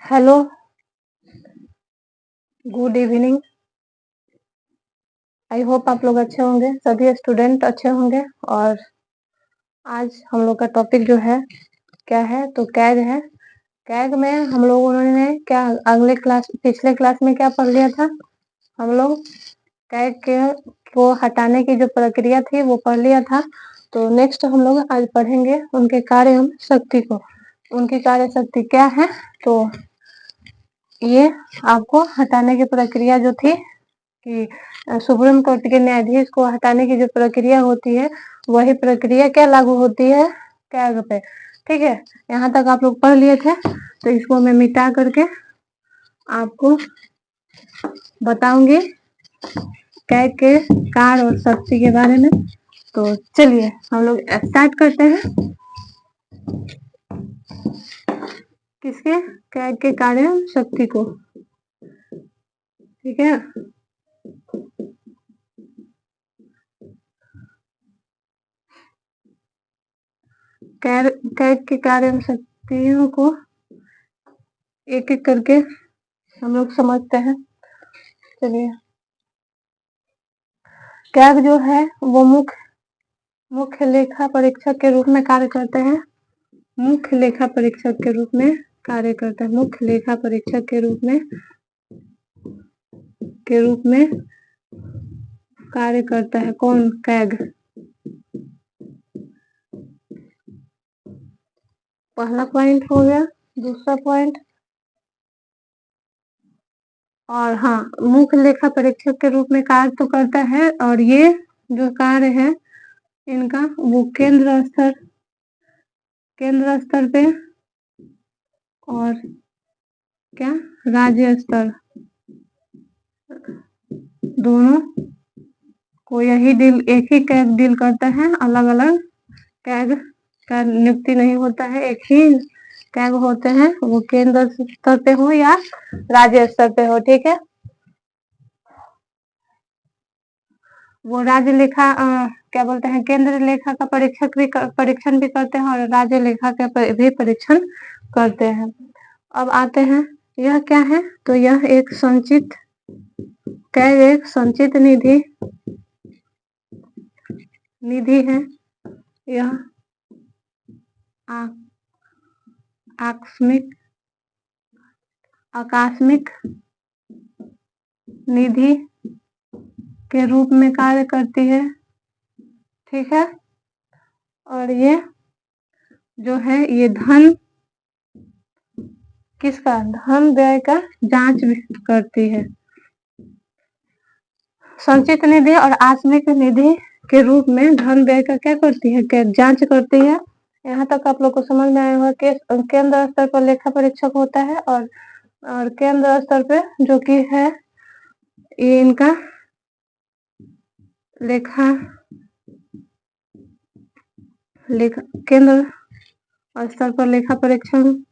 Hello, good evening. I hope आप लोग अच्छे होंगे, सभी स्टूडेंट अच्छे होंगे। और आज हम लोग का टॉपिक जो है क्या है, तो कैग है। कैग में हम लोगों ने क्या पिछले क्लास में क्या पढ़ लिया था? हम लोग कैग को हटाने की जो प्रक्रिया थी वो पढ़ लिया था। तो नेक्स्ट हम लोग आज पढ़ेंगे उनके कार्य एवं शक्ति को। उनकी कार्य शक्ति क्या है, तो ये आपको हटाने की प्रक्रिया जो थी कि सुप्रीम कोर्ट के न्यायाधीश को हटाने की जो प्रक्रिया होती है, वही प्रक्रिया क्या लागू होती है कैग पे। ठीक है, यहाँ तक आप लोग पढ़ लिए थे, तो इसको मैं मिटा करके आपको बताऊंगी कैग के कार्य और शक्ति के बारे में। तो चलिए हम लोग स्टार्ट करते हैं। किसके? कैग के कार्य और शक्ति को। ठीक है, कैग के कार्य और शक्तियों को एक एक करके हम लोग समझते हैं। चलिए, कैग जो है वो मुख्य लेखा परीक्षक के रूप में कार्य करते हैं। मुख्य लेखा परीक्षक के रूप में कार्य करता है। मुख्य लेखा परीक्षक के रूप में कार्य करता है कौन? कैग। पहला पॉइंट हो गया। दूसरा पॉइंट, और हाँ, मुख्य लेखा परीक्षक के रूप में कार्य तो करता है, और ये जो कार्य है इनका वो केंद्र स्तर पे और क्या राज्य स्तर, दोनों को यही एक ही कैग डील करता है। अलग अलग कैग का नियुक्ति नहीं होता है, एक ही कैग होते हैं, वो केंद्र स्तर पे हो या राज्य स्तर पे हो। ठीक है, वो राज्य लेखा क्या बोलते हैं, केंद्र लेखा का परीक्षण भी करते हैं, और राज्य लेखा का भी परीक्षण करते हैं। अब आते हैं, यह क्या है, तो यह एक संचित कैग एक संचित निधि है। यह आकस्मिक निधि के रूप में कार्य करती है। ठीक है, और ये जो है ये किसका? धन व्यय का जांच करती है। संचित निधि और आकस्मिक निधि के रूप में धन व्यय का क्या करती है? जांच करती है। यहाँ तक आप लोग को समझ में आया होगा कि केंद्र स्तर पर लेखा परीक्षक होता है, और केंद्र स्तर पे जो कि है ये इनका केंद्र स्तर पर लेखा परीक्षण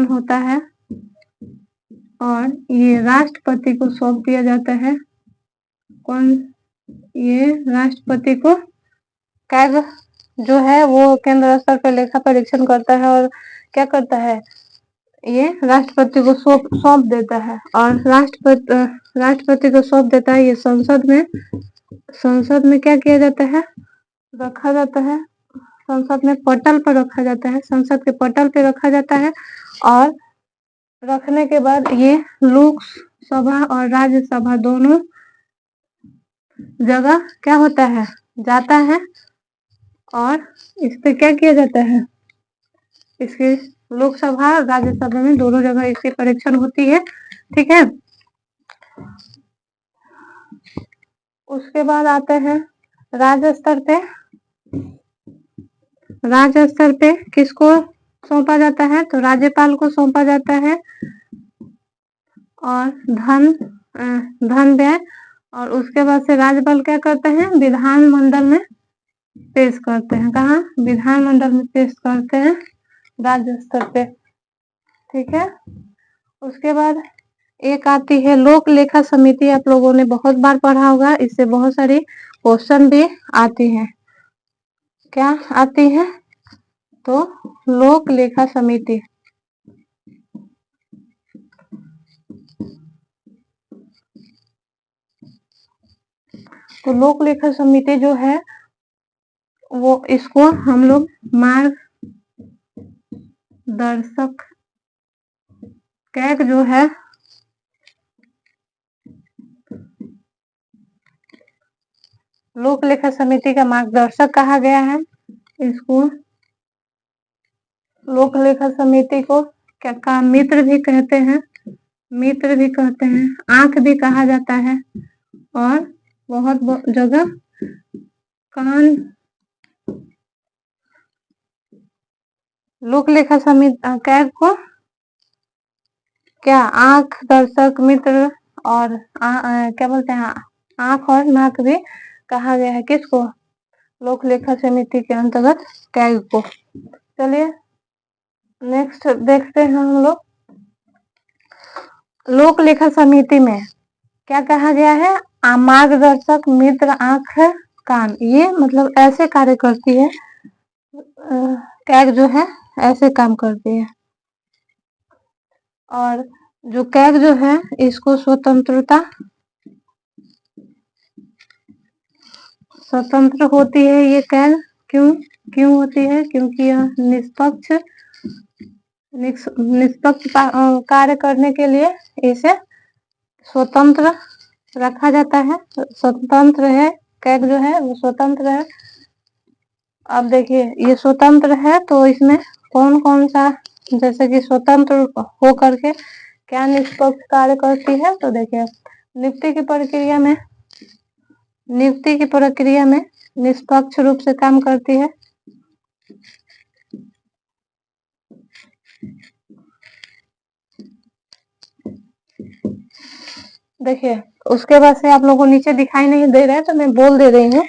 होता है, और ये राष्ट्रपति को सौंप दिया जाता है। कौन? ये राष्ट्रपति को कैग जो है वो केंद्र स्तर पर लेखा परीक्षण करता है, और क्या करता है, ये राष्ट्रपति को सौंप देता है। और राष्ट्रपति को सौंप देता है, ये संसद में क्या किया जाता है? रखा जाता है। संसद में पटल पर रखा जाता है, संसद के पटल पे रखा जाता है, और रखने के बाद ये लोकसभा और राज्यसभा दोनों जगह क्या होता है? जाता है, और इस पे क्या किया जाता है? इसके लोकसभा और राज्यसभा में दोनों जगह इसकी परीक्षण होती है। ठीक है, उसके बाद आते हैं राज्य स्तर पे किसको सौंपा जाता है? तो राज्यपाल को सौंपा जाता है। और धन व्यय, और उसके बाद से राज्यपाल क्या करते हैं? विधानमंडल में पेश करते हैं। कहाँ? विधानमंडल में पेश करते हैं राज्य स्तर पे। ठीक है, उसके बाद एक आती है लोक लेखा समिति, आप लोगों ने बहुत बार पढ़ा होगा, इससे बहुत सारी क्वेश्चन भी आती हैं। क्या आती है? तो लोक लेखा समिति। तो लोक लेखा समिति जो है वो इसको हम लोग मार्गदर्शक कैग जो है लोक लेखा समिति का मार्गदर्शक कहा गया है। इसको लोक लेखा समिति को क्या का मित्र भी कहते हैं, मित्र भी कहते हैं, आंख भी कहा जाता है, और बहुत जगह कान। लोक लेखा समिति कैग को क्या आंख, दर्शक, मित्र और क्या बोलते हैं, आंख और नाक भी कहा गया है। किसको? लोक लेखा समिति के अंतर्गत कैग को। चलिए नेक्स्ट देखते हैं हम लोग। लोक लेखा समिति में क्या कहा गया है? मार्गदर्शक, मित्र, आंख, कान, ये मतलब ऐसे कार्य करती है। कैग जो है ऐसे काम करती है। और जो कैग जो है इसको स्वतंत्र होती है। ये कैग क्यों होती है? क्योंकि यह निष्पक्ष कार्य करने के लिए इसे स्वतंत्र रखा जाता है। स्वतंत्र है, कैग जो है वो स्वतंत्र है। अब देखिए ये स्वतंत्र है तो इसमें कौन कौन सा, जैसे कि स्वतंत्र हो करके क्या निष्पक्ष कार्य करती है? तो देखिए नियुक्ति की प्रक्रिया में निष्पक्ष रूप से काम करती है। देखिए उसके बाद से आप लोगों को नीचे दिखाई नहीं दे रहा है तो मैं बोल दे रही हूँ।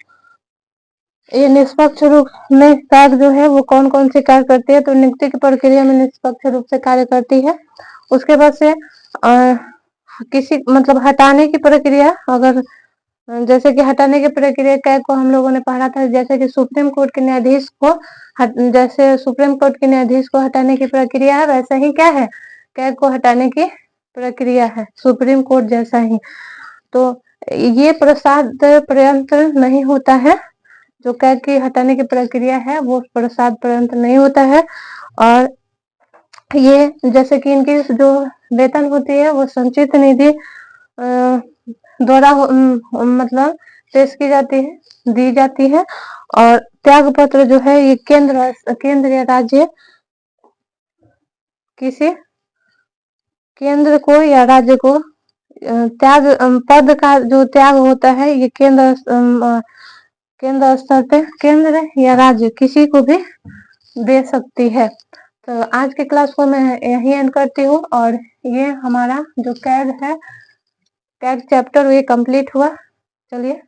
ये निष्पक्ष रूप में कैग जो है वो कौन कौन से कार्य करती है? तो नियुक्ति की प्रक्रिया में निष्पक्ष रूप से कार्य करती है। उसके बाद से किसी मतलब हटाने की प्रक्रिया, अगर जैसे कि हटाने की प्रक्रिया कैग को हम लोगों ने पढ़ा था, जैसे कि सुप्रीम कोर्ट के न्यायाधीश को जैसे सुप्रीम कोर्ट के न्यायाधीश को हटाने की प्रक्रिया है, वैसा ही क्या है? कैग को हटाने की प्रक्रिया है, सुप्रीम कोर्ट जैसा ही। तो ये प्रसाद पर्यंत नहीं होता है। जो कैग की हटाने की प्रक्रिया है वो प्रसाद पर्यंत नहीं होता है। और ये जैसे कि इनकी जो वेतन होती है वो संचित निधि द्वारा मतलब पेश की जाती है, दी जाती है। और त्याग पत्र जो है ये केंद्र या राज्य, किसी केंद्र को या राज्य को त्याग पद का जो त्याग होता है ये केंद्र स्तर पे केंद्र या राज्य किसी को भी दे सकती है। तो आज के क्लास को मैं यही एंड करती हूँ। और ये हमारा जो कैग है, कैग चैप्टर ये कंप्लीट हुआ। चलिए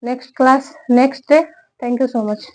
next class next day. Thank you so much.